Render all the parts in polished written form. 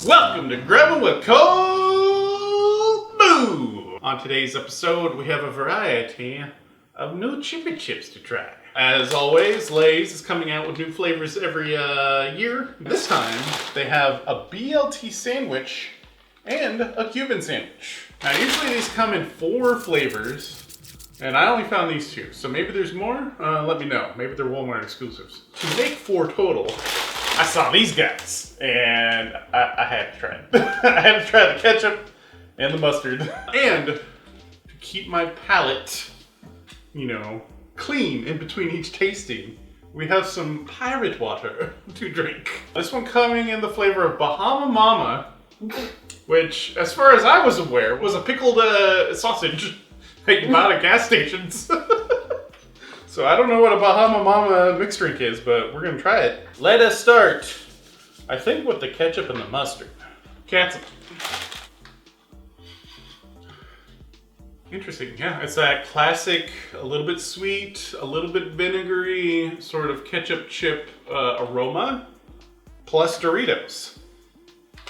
Welcome to Grubbin with CultMoo! On today's episode, we have a variety of new chippy chips to try. As always, Lay's is coming out with new flavors every year. This time, they have a BLT sandwich and a Cuban sandwich. Now, usually these come in 4 flavors, and I only found these 2. So maybe there's more? Let me know. Maybe they're Walmart exclusives. To make 4 total, I saw these guys, and I had to try it. I had to try the ketchup and the mustard. And to keep my palate, clean in between each tasting, we have some pirate water to drink. This one coming in the flavor of Bahama Mama, which, as far as I was aware, was a pickled sausage that you bought at gas stations. So I don't know what a Bahama Mama mixed drink is, but we're gonna try it. Let us start, I think, with the ketchup and the mustard. Ketchup. Interesting, yeah. It's that classic, a little bit sweet, a little bit vinegary, sort of ketchup chip aroma, plus Doritos.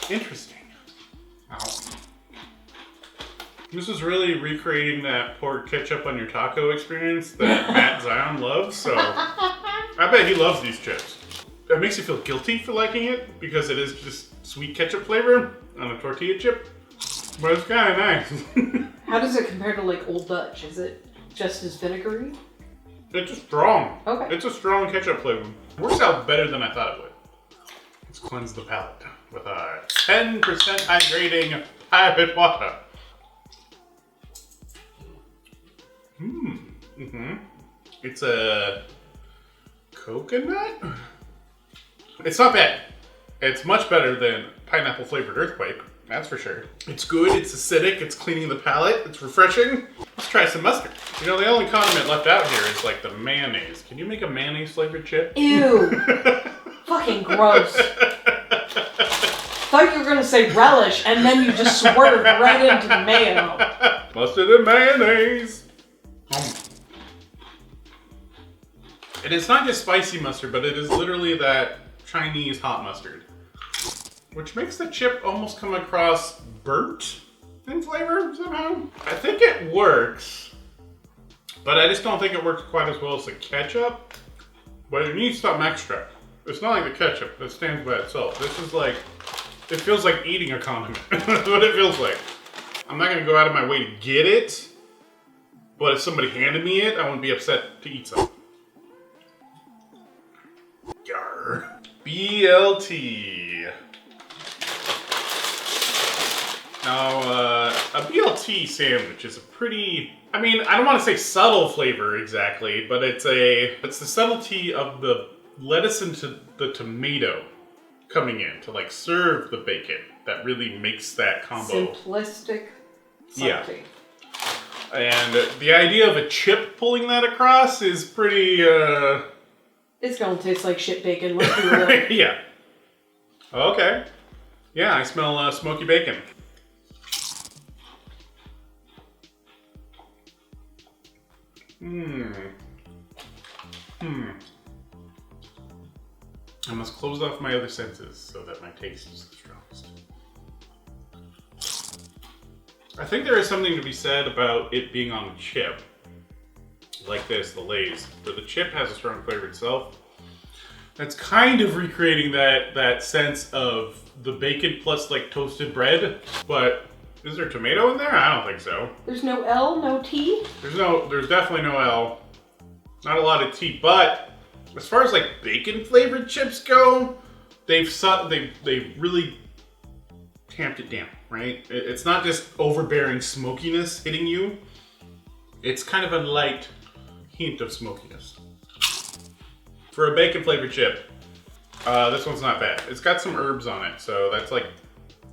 Interesting. Wow. This is really recreating that pork ketchup on your taco experience that Matt Zion loves, so I bet he loves these chips. That makes you feel guilty for liking it, because it is just sweet ketchup flavor on a tortilla chip, but it's kind of nice. How does it compare to like Old Dutch? Is it just as vinegary? It's strong. Okay. It's a strong ketchup flavor. Works out better than I thought it would. Let's cleanse the palate with a 10% hydrating pirate water. It's a coconut? It's not bad. It's much better than pineapple flavored earthquake, that's for sure. It's good, it's acidic, it's cleaning the palate, it's refreshing. Let's try some mustard. The only condiment left out here is like the mayonnaise. Can you make a mayonnaise flavored chip? Ew. Fucking gross. Thought you were gonna say relish, and then you just swerved right into the mayo. Mustard and mayonnaise. And it's not just spicy mustard, but it is literally that Chinese hot mustard, which makes the chip almost come across burnt in flavor somehow. I think it works, but I just don't think it works quite as well as the ketchup. But it needs some extra. It's not like the ketchup that stands by itself. This is like, it feels like eating a condiment. That's what it feels like. I'm not gonna go out of my way to get it, but if somebody handed me it, I wouldn't be upset to eat some. Yarr. BLT. Now, a BLT sandwich is a pretty, I don't want to say subtle flavor exactly, but it's the subtlety of the lettuce and the tomato coming in to like serve the bacon that really makes that combo. Simplistic. Yeah. And the idea of a chip pulling that across is pretty, It's gonna taste like shit bacon, let's be real. Yeah. Okay. Yeah, I smell smoky bacon. I must close off my other senses so that my taste is the strongest. I think there is something to be said about it being on the chip. Like this, the Lay's, where the chip has a strong flavor itself. That's kind of recreating that sense of the bacon plus like toasted bread. But is there tomato in there? I don't think so. There's no L, no T? There's definitely no L. Not a lot of T, but as far as like bacon flavored chips go, they've really tamped it down, right? It's not just overbearing smokiness hitting you. It's kind of a light hint of smokiness. For a bacon flavored chip, this one's not bad. It's got some herbs on it, so that's like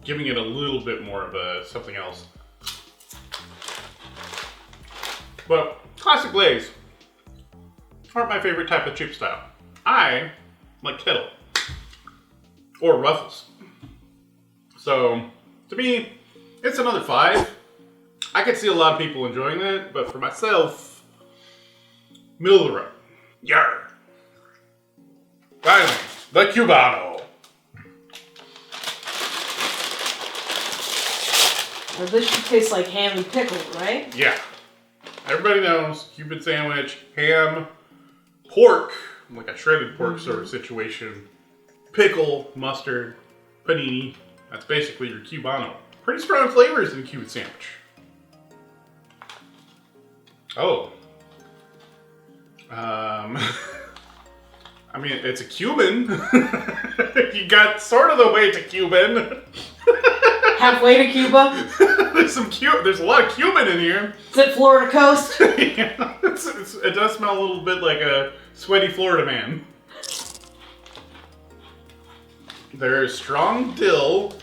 giving it a little bit more of a something else. But classic Lay's aren't my favorite type of chip style. I like kettle or Ruffles. So to me, it's another 5. I could see a lot of people enjoying that, but for myself, middle of the road. Yarr. Finally, the Cubano. So this should taste like ham and pickle, right? Yeah. Everybody knows Cuban sandwich, ham, pork, like a shredded pork sort of situation, pickle, mustard, panini. That's basically your Cubano. Pretty strong flavors in a Cuban sandwich. Oh. I mean, it's a Cuban. You got sort of the way to Cuban. Halfway to Cuba? There's a lot of Cuban in here. Is it Florida coast? Yeah, it does smell a little bit like a sweaty Florida man. There's strong dill.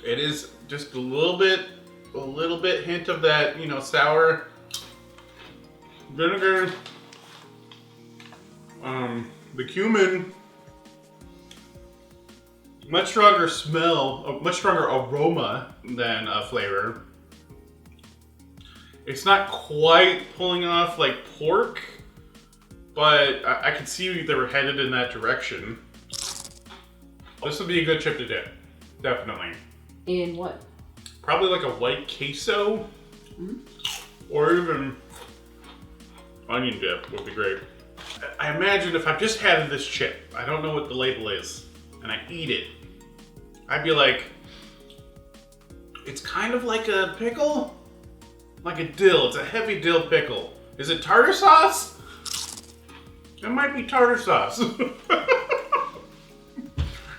It is just a little bit hint of that, sour vinegar. The cumin, much stronger smell, much stronger aroma than flavor. It's not quite pulling off like pork, but I could see they were headed in that direction. This would be a good chip to dip, definitely. In what? Probably like a white queso, or even onion dip would be great. I imagine if I've just had this chip, I don't know what the label is, and I eat it, I'd be like, it's kind of like a pickle? Like a dill. It's a heavy dill pickle. Is it tartar sauce? It might be tartar sauce.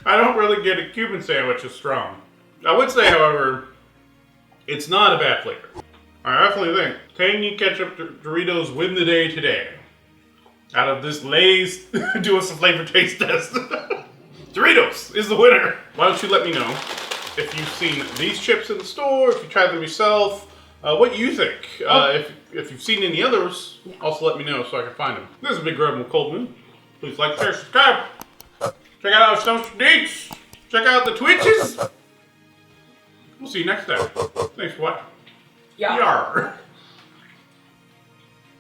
I don't really get a Cuban sandwich as strong. I would say, however, it's not a bad flavor. I definitely think tangy ketchup Doritos win the day today. Out of this Lay's, do us a flavor taste test. Doritos is the winner. Why don't you let me know if you've seen these chips in the store, if you tried them yourself, what you think. If you've seen any others, also let me know so I can find them. This is Big Grubbin with CultMoo. Please like, share, subscribe. Check out our social deets. Check out the Twitches. We'll see you next time. Thanks for watching. Yeah. Yar.